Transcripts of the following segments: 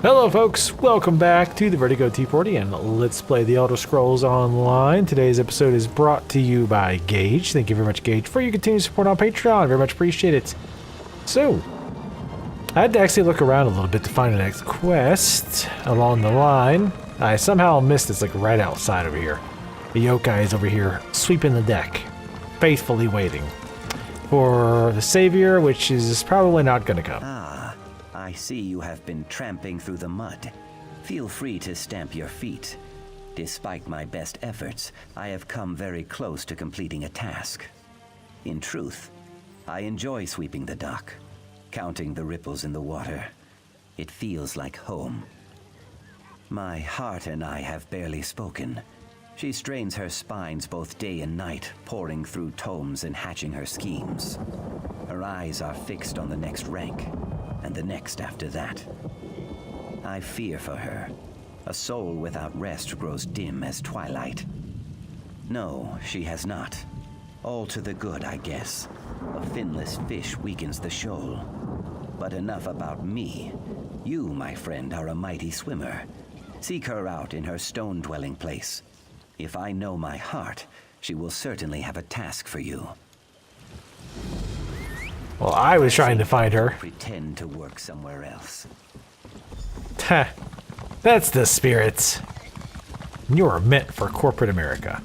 Hello folks, welcome back to the Vertigo T40 and Let's Play the Elder Scrolls Online. Today's episode is brought to you by Gage. Thank you very much, Gage, for your continued support on Patreon. Very much appreciate it. So, I had to actually look around a little bit to find the next quest along the line. I somehow missed it's like right outside over here. The yokai is over here sweeping the deck, faithfully waiting for the savior, which is probably not going to come. I see you have been tramping through the mud. Feel free to stamp your feet. Despite my best efforts, I have come very close to completing a task. In truth, I enjoy sweeping the dock, counting the ripples in the water. It feels like home. My heart and I have barely spoken. She strains her spines both day and night, poring through tomes and hatching her schemes. Her eyes are fixed on the next rank, and the next after that. I fear for her. A soul without rest grows dim as twilight. No, she has not. All to the good, I guess. A finless fish weakens the shoal. But enough about me. You, my friend, are a mighty swimmer. Seek her out in her stone-dwelling place. If I know my heart, she will certainly have a task for you. Well, I was trying to find her. Pretend to work somewhere else. Ha! That's the spirit. You are meant for corporate America.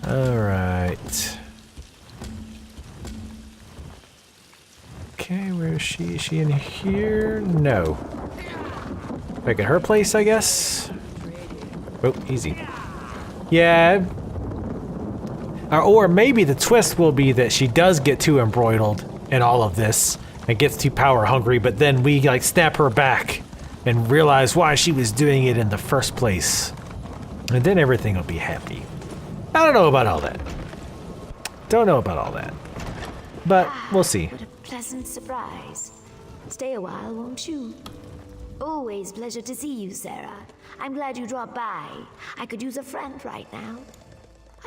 Alright. Okay, where is she? Is she in here? No. Back at her place, I guess? Oh, easy. Yeah. Or maybe the twist will be that she does get too embroiled in all of this and gets too power hungry, but then we like snap her back and realize why she was doing it in the first place. And then everything will be happy. I don't know about all that. Don't know about all that. But we'll see. What a pleasant surprise. Stay a while, won't you? Always pleasure to see you, Sarah. I'm glad you dropped by. I could use a friend right now.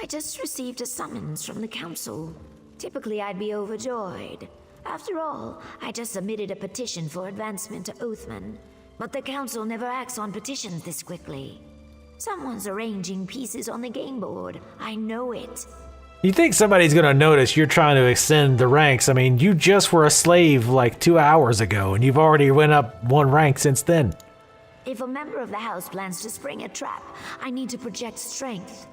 I just received a summons from the council. Typically, I'd be overjoyed. After all, I just submitted a petition for advancement to Oathman. But the council never acts on petitions this quickly. Someone's arranging pieces on the game board. I know it. You think somebody's gonna notice you're trying to extend the ranks? I mean, you just were a slave like 2 hours ago, and you've already went up 1 rank since then. If a member of the house plans to spring a trap, I need to project strength.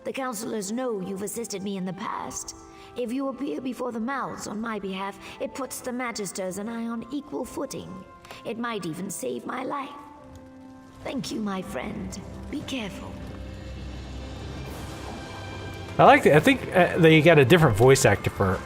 The councilors know you've assisted me in the past. If you appear before the mouths on my behalf, it puts the Magisters and I on equal footing. It might even save my life. Thank you, my friend. Be careful. I like it. I think they got a different voice actor for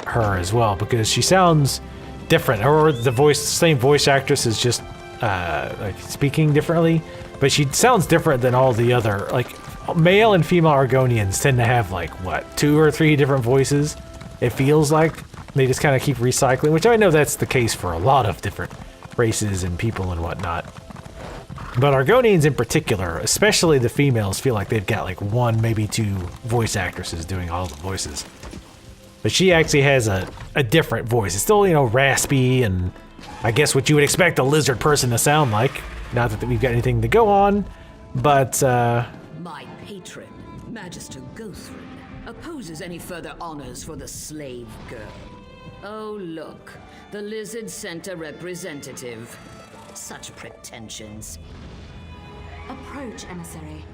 her as well, because she sounds different. Or the same voice actress is just like speaking differently, but she sounds different than all the other, like, male and female Argonians tend to have like, what, 2 or 3 different voices? It feels like they just kind of keep recycling, which I know that's the case for a lot of different races and people and whatnot. But Argonians in particular, especially the females, feel like they've got like 1, maybe 2 voice actresses doing all the voices. But she actually has a different voice. It's still, you know, raspy and I guess what you would expect a lizard person to sound like. Not that we've got anything to go on, but My patron, Magister Gothren, opposes any further honors for the slave girl. Oh, look, the lizard sent a representative. Such pretensions. Approach, emissary.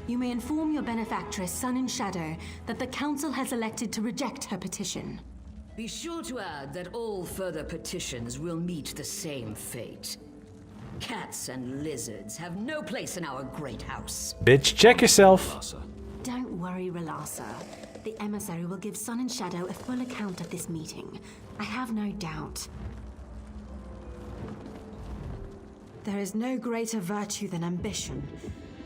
You may inform your benefactress, Sun and Shadow, that the council has elected to reject her petition. Be sure to add that all further petitions will meet the same fate. Cats and lizards have no place in our great house. bitch, check yourself. Don't worry, Relasa. The emissary will give Sun and Shadow a full account of this meeting. I have no doubt. There is no greater virtue than ambition,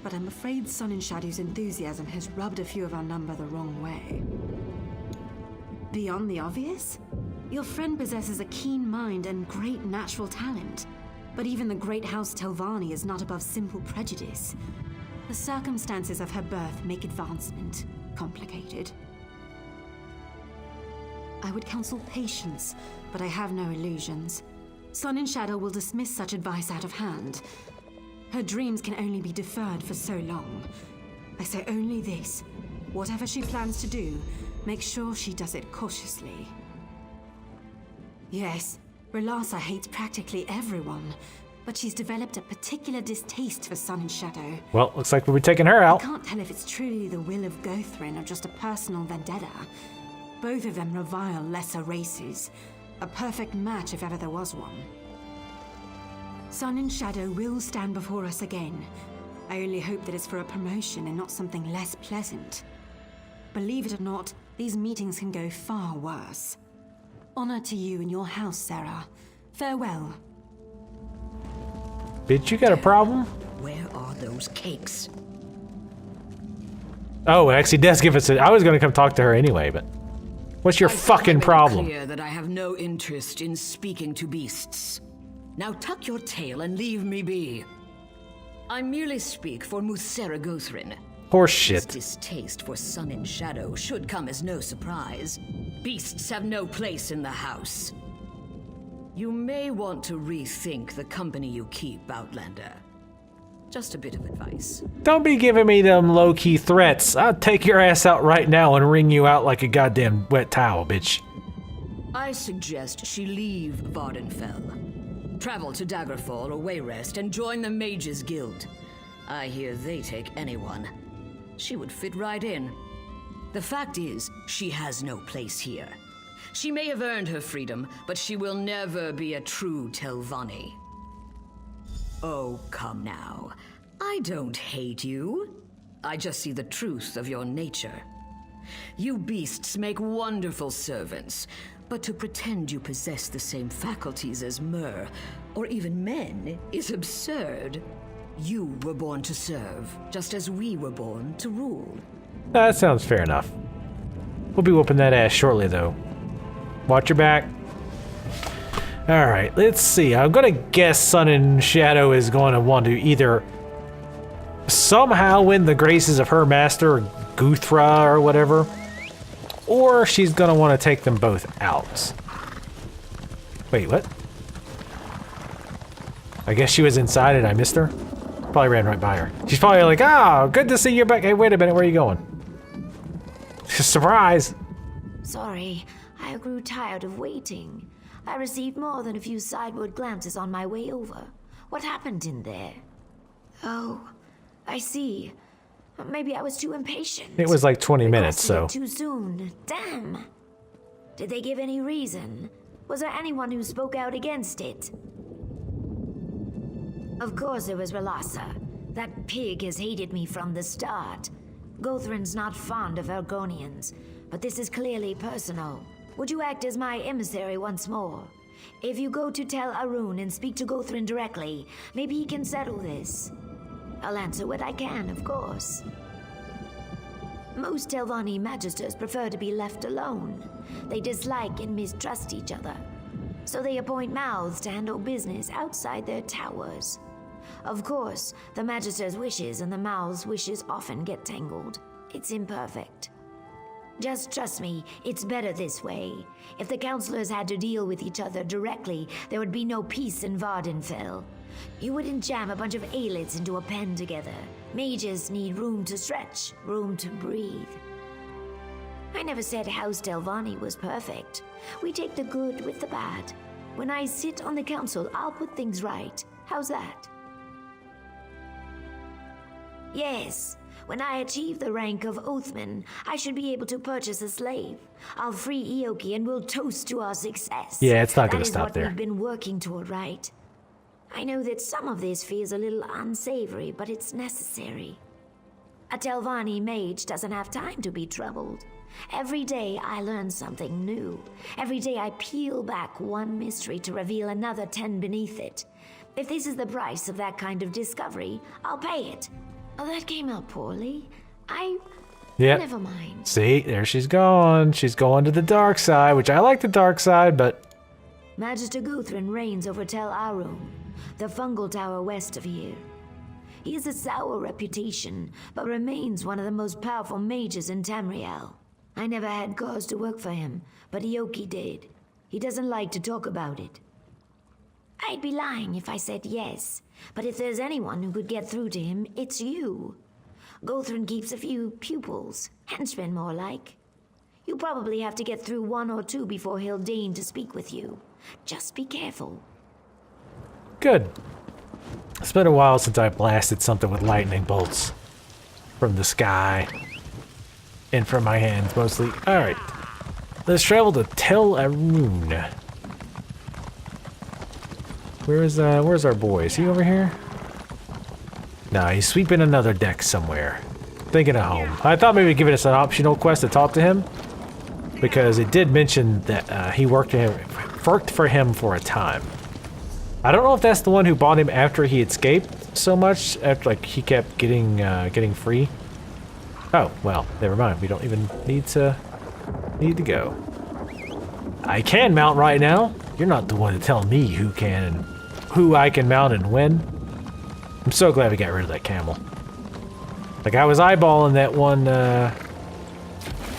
but I'm afraid Sun and Shadow's enthusiasm has rubbed a few of our number the wrong way. Beyond the obvious, your friend possesses a keen mind and great natural talent. But even the great House Telvanni is not above simple prejudice. The circumstances of her birth make advancement complicated. I would counsel patience, but I have no illusions. Sun and Shadow will dismiss such advice out of hand. Her dreams can only be deferred for so long. I say only this. Whatever she plans to do, make sure she does it cautiously. Yes, Relasa hates practically everyone, but she's developed a particular distaste for Sun and Shadow. Well, looks like we'll be taking her out. I can't tell if it's truly the will of Gothrin or just a personal vendetta. Both of them revile lesser races. A perfect match if ever there was one. Sun and Shadow will stand before us again. I only hope that it's for a promotion and not something less pleasant. Believe it or not, these meetings can go far worse. Honor to you and your house, Sarah. Farewell. Bitch, you got a problem? Where are those cakes? Oh, it actually does give us a... I was going to come talk to her anyway, but... What's your fucking problem? Clear that I have no interest in speaking to beasts. Now tuck your tail and leave me be. I merely speak for Musera Gothrin. Horse His shit. distaste for Sun and Shadow should come as no surprise. Beasts have no place in the house. You may want to rethink the company you keep, Outlander. Just a bit of advice. Don't be giving me them low-key threats. I'll take your ass out right now and wring you out like a goddamn wet towel, bitch. I suggest she leave Vardenfell. Travel to Daggerfall or Wayrest and join the Mages Guild. I hear they take anyone. She would fit right in. The fact is, she has no place here. She may have earned her freedom, but she will never be a true Telvanni. Oh, come now. I don't hate you. I just see the truth of your nature. You beasts make wonderful servants, but to pretend you possess the same faculties as Myr, or even men, is absurd. You were born to serve, just as we were born to rule. That sounds fair enough. We'll be whooping that ass shortly, though. Watch your back. Alright, let's see. I'm gonna guess Sun and Shadow is going to want to either somehow win the graces of her master, Guthra or whatever, or she's gonna want to take them both out. Wait, what? I guess she was inside and I missed her? Probably ran right by her. She's probably like, oh, good to see you back. Hey, wait a minute, where are you going? Surprise! Sorry, I grew tired of waiting. I received more than a few sideward glances on my way over. What happened in there? Oh, I see. Maybe I was too impatient. It was like 20 minutes, Requested so... it too soon. Damn. Did they give any reason? Was there anyone who spoke out against it? Of course it was Relasa. That pig has hated me from the start. Gothrin's not fond of Argonians, but this is clearly personal. Would you act as my emissary once more? If you go to Tel Arun and speak to Gothrin directly, maybe he can settle this. I'll answer what I can, of course. Most Telvanni magisters prefer to be left alone. They dislike and mistrust each other, so they appoint mouths to handle business outside their towers. Of course, the magister's wishes and the mouth's wishes often get tangled. It's imperfect. Just trust me, it's better this way. If the counselors had to deal with each other directly, there would be no peace in Vardenfell. You wouldn't jam a bunch of aelits into a pen together. Mages need room to stretch, room to breathe. I never said House Telvanni was perfect. We take the good with the bad. When I sit on the council, I'll put things right. How's that? Yes. When I achieve the rank of Oathman, I should be able to purchase a slave. I'll free Ioki and we'll toast to our success. Yeah, it's not going to stop there. That is what we've been working toward, right? I know that some of this feels a little unsavory, but it's necessary. A Telvanni mage doesn't have time to be troubled. Every day I learn something new. Every day I peel back one mystery to reveal another 10 beneath it. If this is the price of that kind of discovery, I'll pay it. Oh, that came out poorly. Yep. Never mind. See, there she's gone. She's going to the dark side, which I like the dark side, but... Magister Guthrin reigns over Tel Arun, the fungal tower west of here. He has a sour reputation, but remains one of the most powerful mages in Tamriel. I never had cause to work for him, but Ioki did. He doesn't like to talk about it. I'd be lying if I said yes. But if there's anyone who could get through to him, it's you. Gothrin keeps a few pupils, henchmen more like. You probably have to get through one or two before he'll deign to speak with you. Just be careful. Good. It's been a while since I blasted something with lightning bolts from the sky and from my hands mostly. All right, let's travel to Tel Arun. Where's our boy? Is he over here? No, he's sweeping another deck somewhere. Thinking of home. I thought maybe giving us an optional quest to talk to him, because it did mention that he worked for him for a time. I don't know if that's the one who bought him after he escaped so much, after like he kept getting free. Oh well, never mind. We don't even need to go. I can mount right now. You're not the one to tell me who can and who I can mount and when. I'm so glad we got rid of that camel. Like I was eyeballing that one,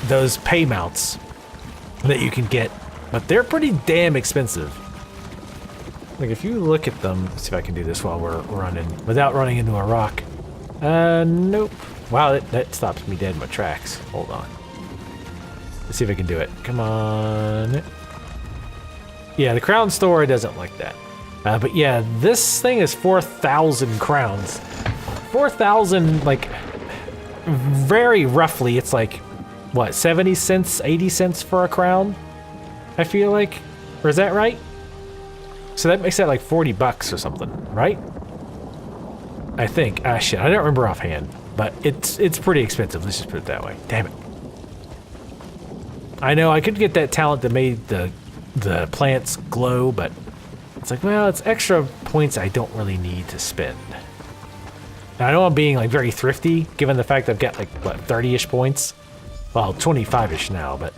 those pay mounts that you can get, but they're pretty damn expensive. Like if you look at them, let's see if I can do this while we're running, without running into a rock. Nope. Wow, that stops me dead in my tracks. Hold on. Let's see if I can do it. Come on. Yeah, the crown store doesn't like that. But yeah, this thing is 4,000 crowns. 4,000, like, very roughly, it's like, what, 70 cents, 80 cents for a crown? I feel like. Or is that right? So that makes that like 40 bucks or something, right? I think. Ah, shit, I don't remember offhand. But it's pretty expensive, let's just put it that way. Damn it. I know I could get that talent that made the plants glow, but it's like, well, it's extra points I don't really need to spend. Now, I know I'm being like very thrifty, given the fact I've got like, what, 30-ish points? Well, 25-ish now, but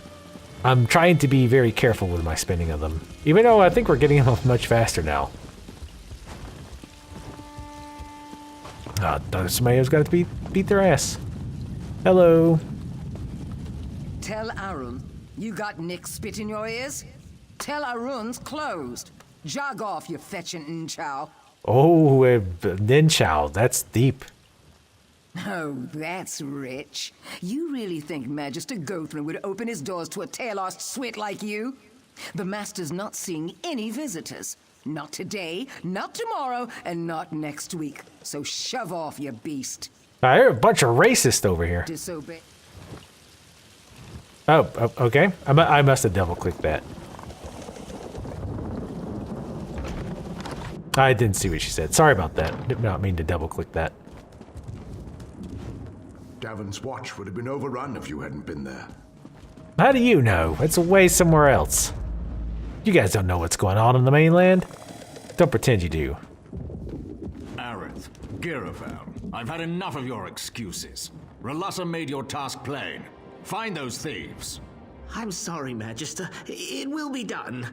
I'm trying to be very careful with my spending of them. Even though I think we're getting them much faster now. Somebody has got to beat their ass. Hello. Tel Arun, you got Nick spit in your ears? Tel Arun's closed. Jog off, you fetching Nchow. Oh, Ninchow, that's deep. Oh, that's rich. You really think Magister Gothrin would open his doors to a tail-arsed swit like you? The Master's not seeing any visitors. Not today, not tomorrow, and not next week. So shove off, you beast. I hear a bunch of racists over here. Disobey. Oh, okay. I must have double-clicked that. I didn't see what she said. Sorry about that. Did not mean to double-click that. Davon's watch would have been overrun if you hadn't been there. How do you know? It's away somewhere else. You guys don't know what's going on in the mainland. Don't pretend you do. Aerith, Giravel, I've had enough of your excuses. Relassa made your task plain. Find those thieves. I'm sorry, Magister. It will be done.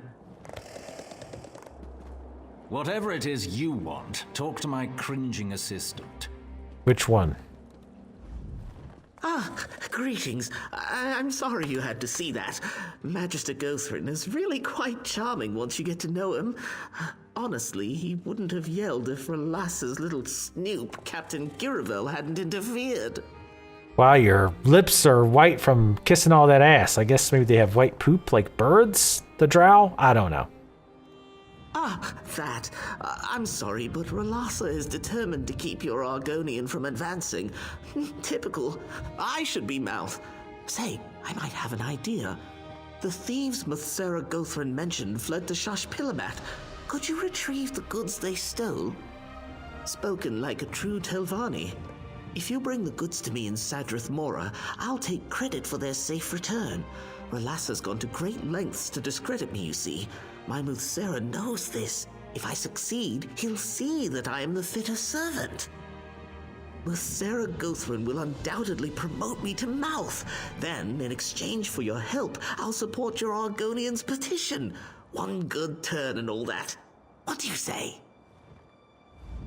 Whatever it is you want, talk to my cringing assistant. Which one? Ah, greetings. I'm sorry you had to see that. Magister Gothrin is really quite charming once you get to know him. Honestly, he wouldn't have yelled if Relassa's little snoop, Captain Giravel, hadn't interfered. Wow, your lips are white from kissing all that ass. I guess maybe they have white poop like birds? The drow? I don't know. Ah, that. I'm sorry, but Relassa is determined to keep your Argonian from advancing. Typical. I should be mouth. Say, I might have an idea. The thieves Muthsera Gothrin mentioned fled to Shashpilamat. Could you retrieve the goods they stole? Spoken like a true Telvanni. If you bring the goods to me in Sadrith Mora, I'll take credit for their safe return. Relassa's gone to great lengths to discredit me, you see. My Muthsera knows this. If I succeed, he'll see that I am the fitter servant. Muthsera Gothrin will undoubtedly promote me to mouth. Then, in exchange for your help, I'll support your Argonian's petition. One good turn and all that. What do you say?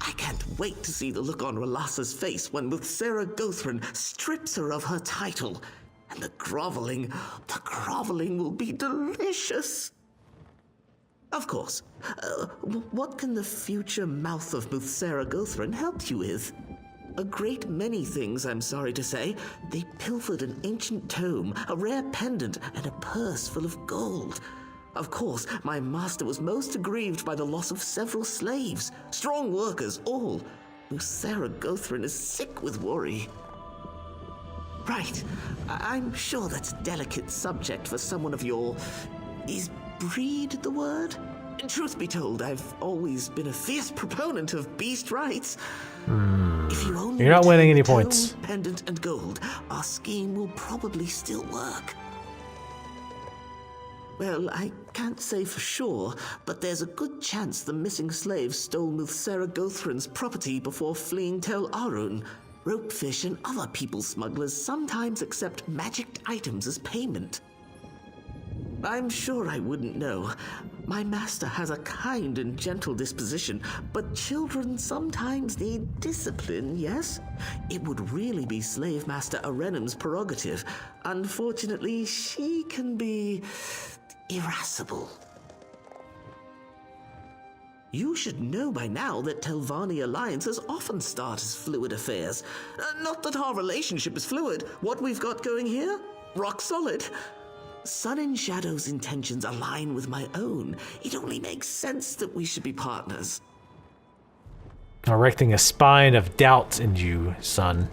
I can't wait to see the look on Relassa's face when Muthsera Gothrin strips her of her title. And the groveling will be delicious. Of course. What can the future mouth of Muthsera Gothrin help you with? A great many things, I'm sorry to say. They pilfered an ancient tome, a rare pendant, and a purse full of gold. Of course, my master was most aggrieved by the loss of several slaves. Strong workers, all. Muthsera Gothrin is sick with worry. Right. I'm sure that's a delicate subject for someone of your... Is breed the word? Truth be told, I've always been a fierce proponent of beast rights. If you only You're not winning any retain the points. tome, pendant, and gold, our scheme will probably still work. Well, I can't say for sure, but there's a good chance the missing slave stole Muthsera Gothrin's property before fleeing Tel Arun. Ropefish and other people smugglers sometimes accept magicked items as payment. I'm sure I wouldn't know. My master has a kind and gentle disposition, but children sometimes need discipline, yes? It would really be Slave Master Arenum's prerogative. Unfortunately, she can be... irascible. You should know by now that Telvanni alliances often start as fluid affairs. Not that our relationship is fluid. What we've got going here? Rock solid. Sun and Shadow's intentions align with my own. It only makes sense that we should be partners. Erecting a spine of doubt in you, son.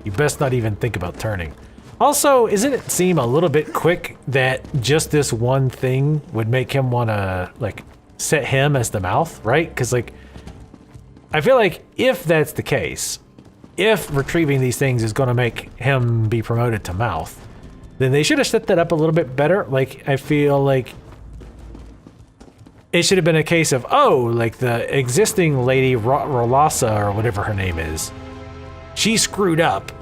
You best not even think about turning. Also, doesn't it seem a little bit quick that just this one thing would make him want to, like, set him as the mouth, right? Because, like, I feel like if that's the case, if retrieving these things is going to make him be promoted to mouth, then they should have set that up a little bit better. Like, I feel like it should have been a case of, oh, like the existing lady, Rolasa, or whatever her name is, she screwed up.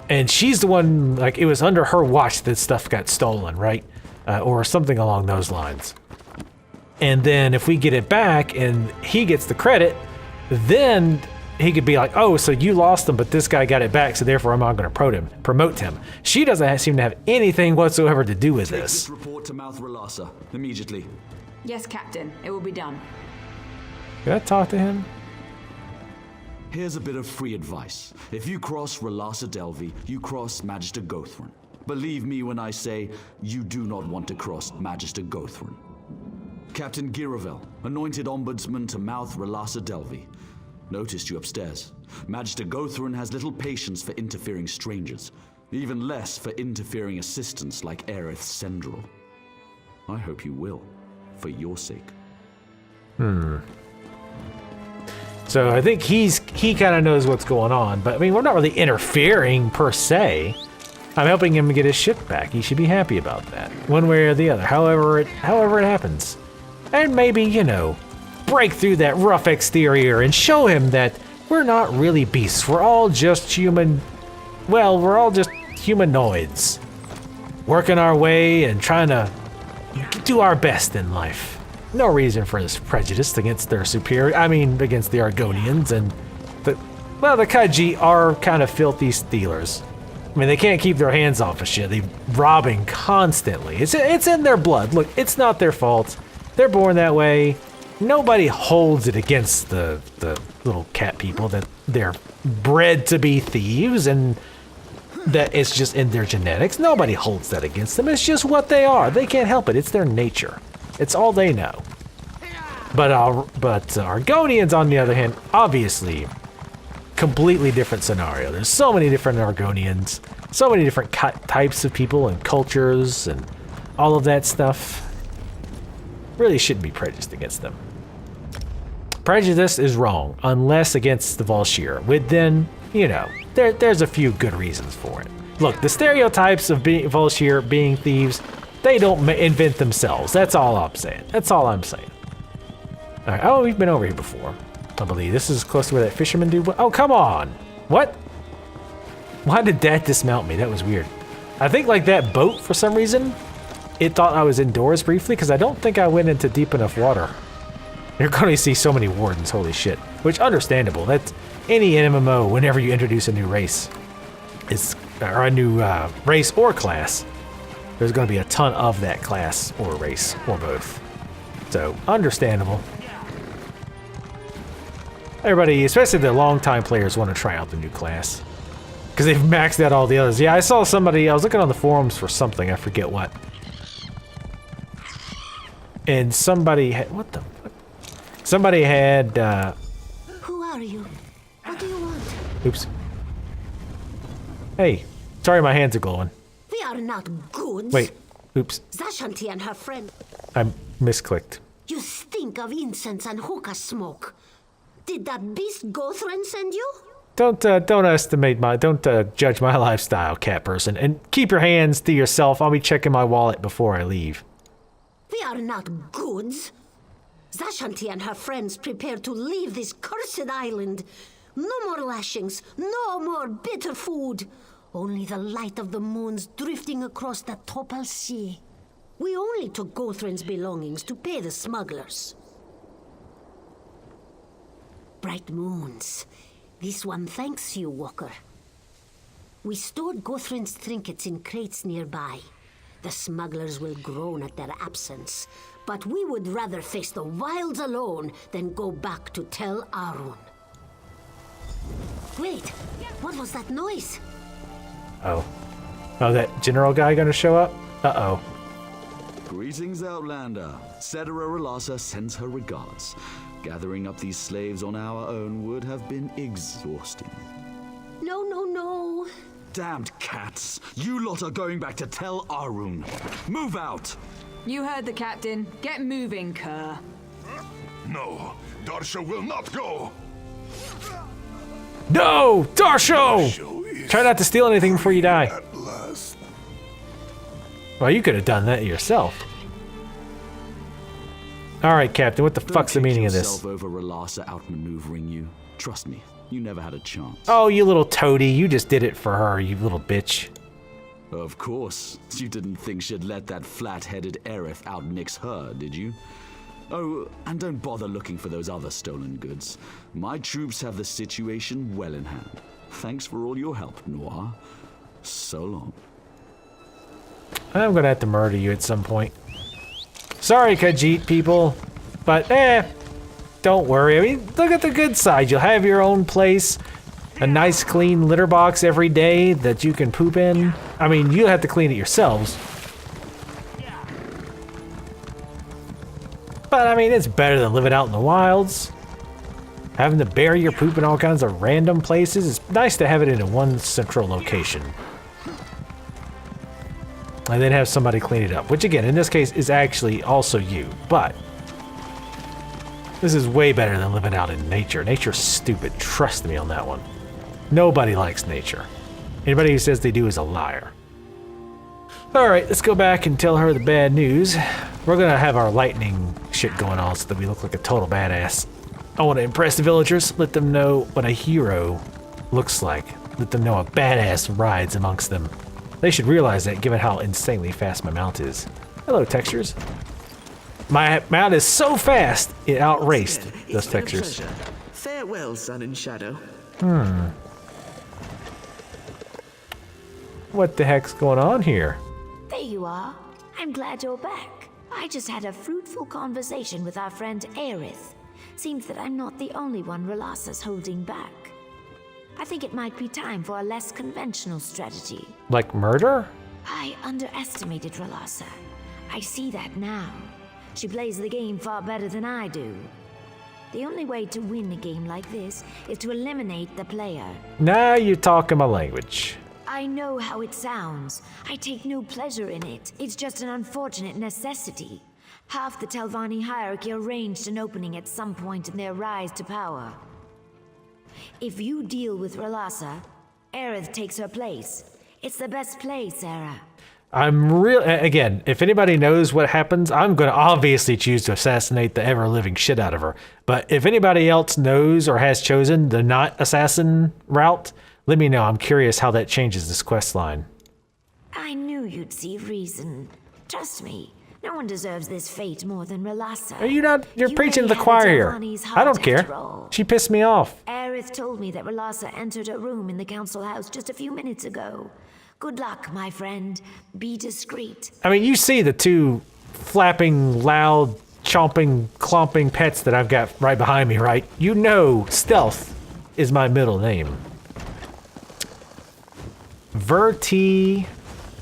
And she's the one, like, it was under her watch that stuff got stolen, right? Or something along those lines. And then if we get it back and he gets the credit, then he could be like, oh, so you lost them, but this guy got it back, so therefore I'm not going to promote him. She doesn't seem to have anything whatsoever to do with Take this. report to Mouth Relasa immediately. Yes, Captain. It will be done. Can I talk to him? Here's a bit of free advice. If you cross Relasa Delvi, you cross Magister Gothrin. Believe me when I say you do not want to cross Magister Gothrin. Captain Giravel, anointed ombudsman to Mouth Relasa Delvi. Noticed you upstairs. Magister Gothrin has little patience for interfering strangers, even less for interfering assistants like Aerith Sendril. I hope you will, for your sake. So I think he kind of knows what's going on, but I mean, we're not really interfering per se. I'm helping him get his ship back. He should be happy about that, one way or the other, however it happens. And maybe, you know, break through that rough exterior and show him that we're not really beasts. We're all just human. Well, we're all just humanoids, working our way and trying to do our best in life. No reason for this prejudice against their superior. I mean, against the Argonians and the Kaiji are kind of filthy stealers. I mean, they can't keep their hands off of shit. They're robbing constantly. It's in their blood. Look, it's not their fault. They're born that way. Nobody holds it against the little cat people that they're bred to be thieves and that it's just in their genetics. Nobody holds that against them. It's just what they are. They can't help it. It's their nature. It's all they know. But Argonians, on the other hand, obviously, completely different scenario. There's so many different Argonians, so many different types of people and cultures and all of that stuff. Really shouldn't be prejudiced against them. Prejudice is wrong, unless against the Volshir. With then, you know, there's a few good reasons for it. Look, the stereotypes of Volshir being thieves, they don't invent themselves. That's all I'm saying. That's all I'm saying. All right. Oh, we've been over here before, I believe. This is close to where that fisherman dude went. Oh, come on. What? Why did that dismount me? That was weird. I think like that boat, for some reason, it thought I was indoors briefly because I don't think I went into deep enough water. You're going to see so many wardens, holy shit. Which, understandable. That's any MMO, whenever you introduce a new race, or a new race or class, there's going to be a ton of that class or race or both. So, understandable. Everybody, especially the long-time players, want to try out the new class. Because they've maxed out all the others. Yeah, I saw somebody, I was looking on the forums for something, I forget what. And somebody had, what the fuck? Somebody had, Who are you? What do you want? oops. Hey, sorry my hands are glowing. We are not goods. Wait, oops, Zashanti and her friend. I misclicked. You stink of incense and hookah smoke. Did that beast Gothran send you? Don't estimate my, don't judge my lifestyle, cat person. And keep your hands to yourself. I'll be checking my wallet before I leave. We are not goods. Zashanti and her friends prepare to leave this cursed island. No more lashings, no more bitter food. Only the light of the moons drifting across the Topal Sea. We only took Gothran's belongings to pay the smugglers. Bright moons. This one thanks you, Walker. We stored Gothran's trinkets in crates nearby. The smugglers will groan at their absence, but we would rather face the wilds alone than go back to Tel Arun. Wait, what was that noise? Oh. Oh, that general guy gonna show up? Uh-oh. Greetings, Outlander. Cetera Relassa sends her regards. Gathering up these slaves on our own would have been exhausting. No, no, no. Damned cats! You lot are going back to Tel Arun. Move out! You heard the captain. Get moving, Kerr. No, Darsha will not go. No! Darsho! Try not to steal anything before you die. At last. Well, you could have done that yourself. Alright, Captain, what the fuck's the meaning of this? Don't over Relassa outmaneuvering you. Trust me, you never had a chance. Oh, you little toady, you just did it for her, you little bitch. Of course. You didn't think she'd let that flat-headed Aerith outnix her, did you? Oh, and don't bother looking for those other stolen goods. My troops have the situation well in hand. Thanks for all your help, Noir. So long. I'm gonna have to murder you at some point. Sorry, Khajiit people, but don't worry. I mean, look at the good side. You'll have your own place, a nice clean litter box every day that you can poop in. I mean, you'll have to clean it yourselves. But I mean, it's better than living out in the wilds. Having to bury your poop in all kinds of random places. It's nice to have it in one central location. And then have somebody clean it up, which again, in this case, is actually also you, but this is way better than living out in nature. Nature's stupid, trust me on that one. Nobody likes nature. Anybody who says they do is a liar. Alright, let's go back and tell her the bad news. We're gonna have our lightning shit going on so that we look like a total badass. I want to impress the villagers, let them know what a hero looks like. Let them know a badass rides amongst them. They should realize that given how insanely fast my mount is. Hello, textures. My mount is so fast, it outraced those textures. Farewell, Sun and Shadow. What the heck's going on here? There you are. I'm glad you're back. I just had a fruitful conversation with our friend Aerith. Seems that I'm not the only one Relassa's holding back. I think it might be time for a less conventional strategy. Like murder? I underestimated Relassa. I see that now. She plays the game far better than I do. The only way to win a game like this is to eliminate the player. Now you're talking my language. I know how it sounds. I take no pleasure in it. It's just an unfortunate necessity. Half the Telvanni hierarchy arranged an opening at some point in their rise to power. If you deal with Relassa, Aerith takes her place. It's the best play, Sarah. Again, if anybody knows what happens, I'm going to obviously choose to assassinate the ever-living shit out of her. But if anybody else knows or has chosen the not assassin route, let me know. I'm curious how that changes this quest line. I knew you'd see reason. Trust me, no one deserves this fate more than Relassa. Are you not? You're You preaching to may the have choir here. Telvanni's I heart don't care. after all. She pissed me off. Aerith told me that Relassa entered her room in the council house just a few minutes ago. Good luck, my friend. Be discreet. I mean, you see the two flapping, loud chomping, clomping pets that I've got right behind me, right? You know Stealth is my middle name. Verti,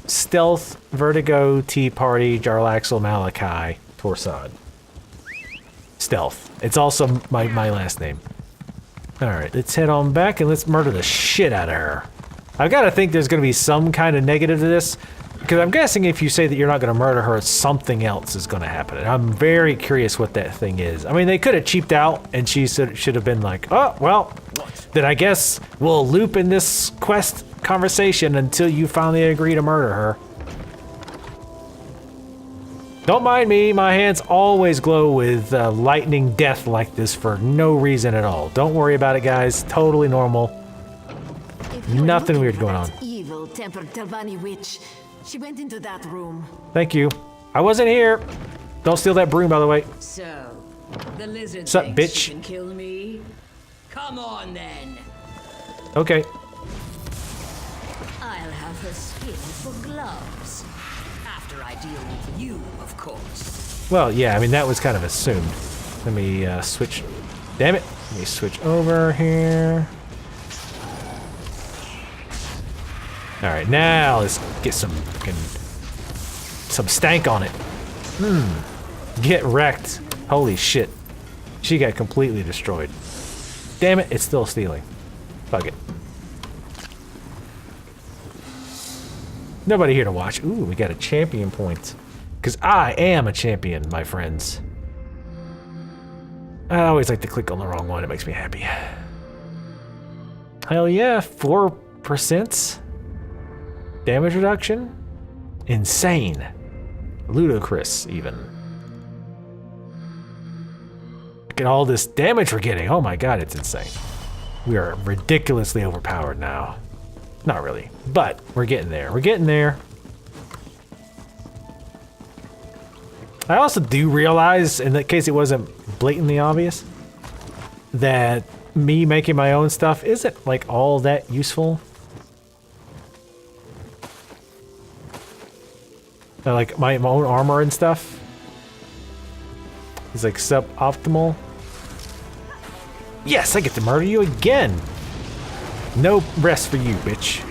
Stealth, Vertigo, Tea Party, Jarlaxle, Malachi, Torsad. Stealth. It's also my last name. Alright, let's head on back and let's murder the shit out of her. I've got to think there's going to be some kind of negative to this, because I'm guessing if you say that you're not going to murder her, something else is going to happen. And I'm very curious what that thing is. I mean, they could have cheaped out and she should have been like, oh, well, then I guess we'll loop in this quest conversation until you finally agree to murder her. Don't mind me, my hands always glow with lightning death like this for no reason at all. Don't worry about it, guys. Totally normal. Nothing weird going on. Evil-tempered Telvanni witch. She went into that room. Thank you. I wasn't here. Don't steal that broom, by the way. So, the lizard What's up, thinks bitch? she can kill me? Come on, then. Okay. I'll have her skin for gloves. After I deal with you, of course. Well, yeah, I mean, that was kind of assumed. Let me switch. Damn it. Let me switch over here. Alright, now let's get some stank on it. Get wrecked. Holy shit. She got completely destroyed. Damn it, it's still stealing. Fuck it. Nobody here to watch. Ooh, we got a champion point. Because I am a champion, my friends. I always like to click on the wrong one. It makes me happy. Hell yeah, 4%. Damage reduction? Insane. Ludicrous, even. Look at all this damage we're getting. Oh my god, it's insane. We are ridiculously overpowered now. Not really, but we're getting there. We're getting there. I also do realize, in that case it wasn't blatantly obvious, that me making my own stuff isn't like all that useful. Like my own armor and stuff is like suboptimal. Yes, I get to murder you again. No rest for you, bitch.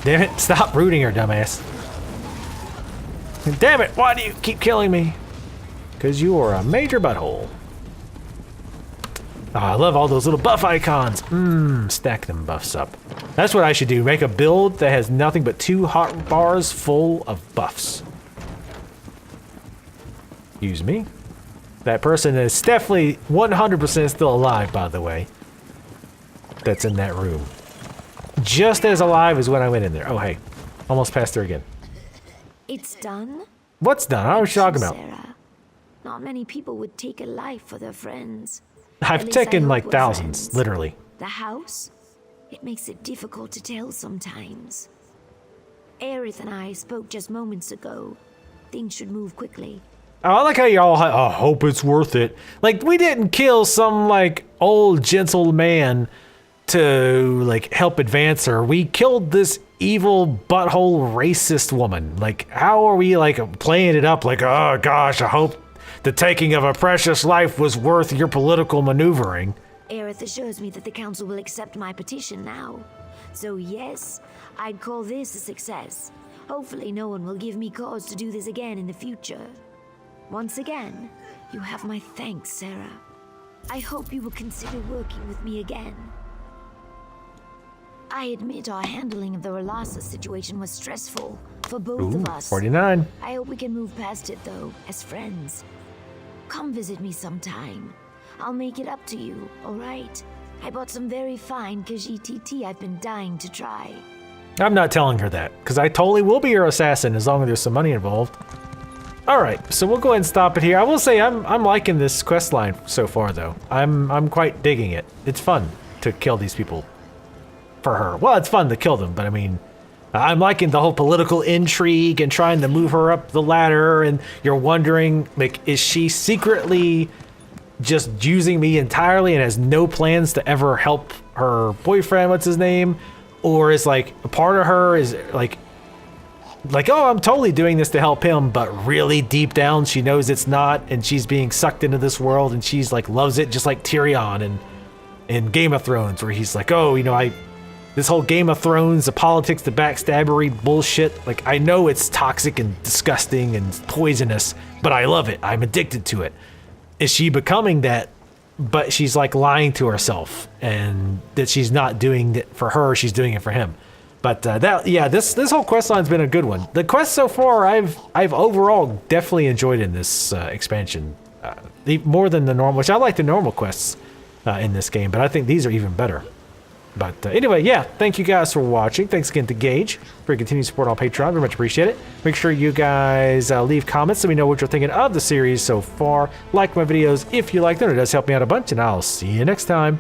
Damn it, stop rooting her, dumbass. Damn it, why do you keep killing me? Because you are a major butthole. Oh, I love all those little buff icons. Stack them buffs up. That's what I should do. Make a build that has nothing but 2 hot bars full of buffs. Excuse me. That person is definitely 100% still alive, by the way. That's in that room. Just as alive as when I went in there. Oh, hey. Almost passed her again. It's done? What's done? I was talking about. Sarah. Not many people would take a life for their friends. I've At least I taken hope like we're thousands, friends. literally. The house? It makes it difficult to tell sometimes. Aerith and I spoke just moments ago. Things should move quickly. Oh, I like how y'all I hope it's worth it. Like, we didn't kill some, like, old gentle man to, like, help advance her. We killed this evil butthole racist woman. Like, how are we, like, playing it up like, oh gosh, I hope the taking of a precious life was worth your political maneuvering? Aerith assures me that the council will accept my petition now. So yes, I'd call this a success. Hopefully no one will give me cause to do this again in the future. Once again, you have my thanks, Sarah. I hope you will consider working with me again. I admit our handling of the Relasa situation was stressful for both of us. 49. I hope we can move past it, though, as friends. Come visit me sometime. I'll make it up to you, alright? I bought some very fine Khajiit tea I've been dying to try. I'm not telling her that, because I totally will be your assassin as long as there's some money involved. Alright, so we'll go ahead and stop it here. I will say I'm liking this quest line so far, though. I'm quite digging it. It's fun to kill these people for her. Well, it's fun to kill them, but I mean, I'm liking the whole political intrigue and trying to move her up the ladder, and you're wondering, like, is she secretly just using me entirely and has no plans to ever help her boyfriend, what's his name? Or is, like, a part of her is, like, like, oh, I'm totally doing this to help him, but really deep down she knows it's not, and she's being sucked into this world, and she's like loves it, just like Tyrion and in Game of Thrones, where he's like, oh, you know, this whole Game of Thrones, the politics, the backstabbery bullshit, like, I know it's toxic and disgusting and poisonous, but I love it. I'm addicted to it. Is she becoming that? But she's like lying to herself, and that she's not doing it for her, she's doing it for him. But this whole quest line's been a good one. The quests so far, I've overall definitely enjoyed in this expansion, more than the normal, which I like the normal quests in this game, but I think these are even better. But anyway, yeah, thank you guys for watching. Thanks again to Gage for your continued support on Patreon. Very much appreciate it. Make sure you guys leave comments so we know what you're thinking of the series so far. Like my videos if you like them. It does help me out a bunch, and I'll see you next time.